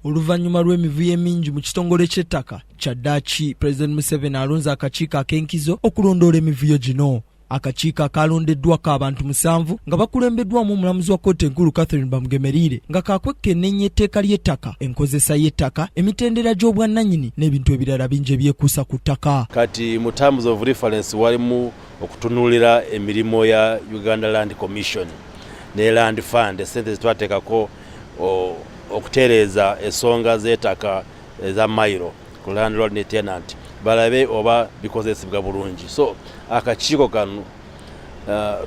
Oluvannyuma lw'emivuyo emingi mu kitongole ky'ettaka kya Daaki, President Museveni alonze akakiiko ak'enkizo okulondoola emivuyo gino. Akakiiko akalondeddwako abantu 7 nga bakulembeddwamu omulamuzi wa kkooti enkulu Catherine Bamugemereire nga kakwekkenneenya etteeka ly'ettaka, enkozesa y'ettaka, emitendera gy'obwannannyini n'ebintu ebirala bingi ebyekuusa ku ttaka. Kati mu terms of reference walimu okutunuulira emirimu ya Uganda Land Commission ne Land Fund, esente zitwateekako okutereeza ensonga z'ettaka eza mayiro ku landlord ne tenant balabe oba bikozesebwa bulungi. So akakiiko kano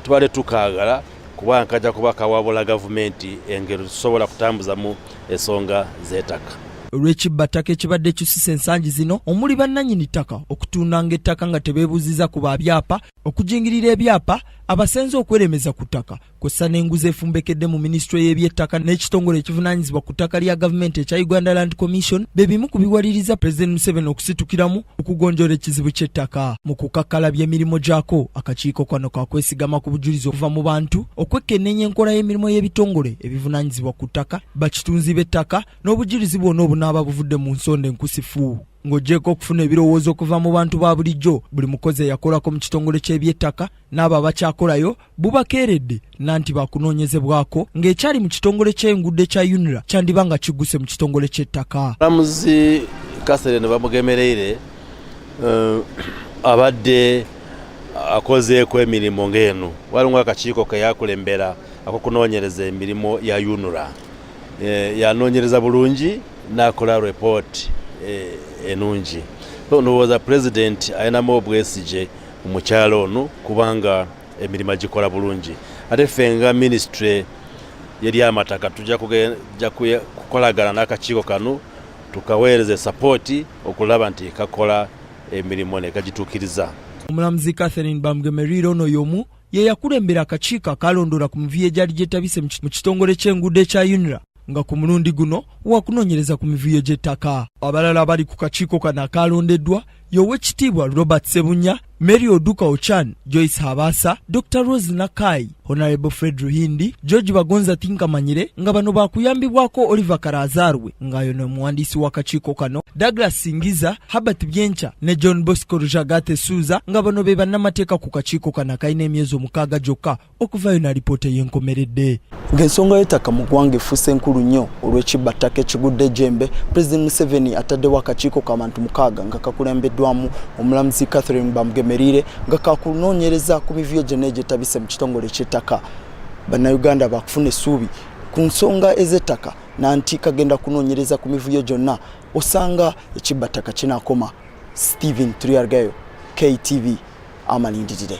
tubadde tukaagala kuba nkajja kuba kawabula gavumenti engero tusobola kutambuzamu ensonga z'ettaka. Olw'ekibbattaka ekibadde kyusisa ensangi zino omuli bannannyini ttaka okutundanga ettaka nga tebeebuuziza ku babyapa, okujingirira ebyapa, abasenze okweremeza ku ttaka, kw'ossa n'enguzi efumbekedde mu minisitule y'ebyettaka n'ekitongole ekivunaanyizibwa ku ttaka lya gavumenti ekya Uganda Land Commission be bimu ku biwaliriza President Museveni okusitukiramu okugonjoola ekizibu ky'ettaka. Mu kukakkalabya emirimu gyako, akakiiko kano kakwesigama ku bujulizi okuva mu bantu okwekkenneenya enkola y'emirimu y'ebitongole ebivunaanyizibwa ku ttaka, bakitunzi b'ettaka n'obujulizi bwonna obunaaba buvudde mu nsonda enkusifu. Ng'oggyeko okufuna ebirowoozo okuva mu bantu ba bulijjo, buli mukozi eyakolako mu kitongole ky'ebyettaka n'abo abakyakolayo bubakeeredde nanti bakunoonyezebwako ng'ekyali mu kitongole ky'enguudo ekya UNRA kyandiba nga kigguse mu kitongole ky'ettaka. Omulamuzi Catherine Bamugemereire abadde akozeeko emirimu ng'eno. Waliwo akakiiko ke yakulembera ak'okunoonyereza emirimu ya UNRA. Yanoonyereza bulungi n'akola report enungi. Ndowooza President ayinamu obwesige mu kyalo ono kubanga emirimu gikola bulungi. Ate ffe nga ministry y'eby'amataka tujja kukolagana n'akakiiko kano tukaweereza support okulaba nti kakola emirimu ne kagituukiriza. Omulamuzi Catherine Bamugemereire ono y'omu ye yakulembera akakiiko akalondoola ku mivuyo egyali gyetabise mu kitongole ky'enguudo ekya UNRA nga ku mulundi guno wakunoonyereza ku mivuyo gy'ettaka. Abalala abali ku kakiiko kano akalondeddwa y'Oweekitiibwa Robert Sebunya, Mary Oduka Ochan, Joyce Habasa, Dr. Rose Nakai, Honorable Fred Ruhindi, George Bagonza Tinkamanyire nga bano bakuyambibwako Oliver Karazarwe nga yono omuwandiisi w'akakiiko kano, Douglas Singiza, Herbert Byencha ne John Bosco Rujagate Suza nga bano be bannamateeka ku kakiiko kano akalina emyezi 6 gyokka okuvayo na lipoota y'enkomeredde. Ng'ensonga y'ettaka mu ggwanga efuuse enkulu nnyo olw'ekibbattaka ekigudde ejjembe, President Museveni ataddewo akakiiko k'abantu 6 nga kakulembeddwamu omulamuzi Catherine Bamugemereire nga kakunoonyereza ku mivuyo gyonna egyetabise mu kitongole ky'ettaka. Bannayuganda bakufuna essuubi ku nsonga ez'ettaka nanti kagenda kunoonyereza ku mivuyo gyonna osanga ekibbattaka kinaakoma. Stephen Triargayo, KTV, Amalindirire.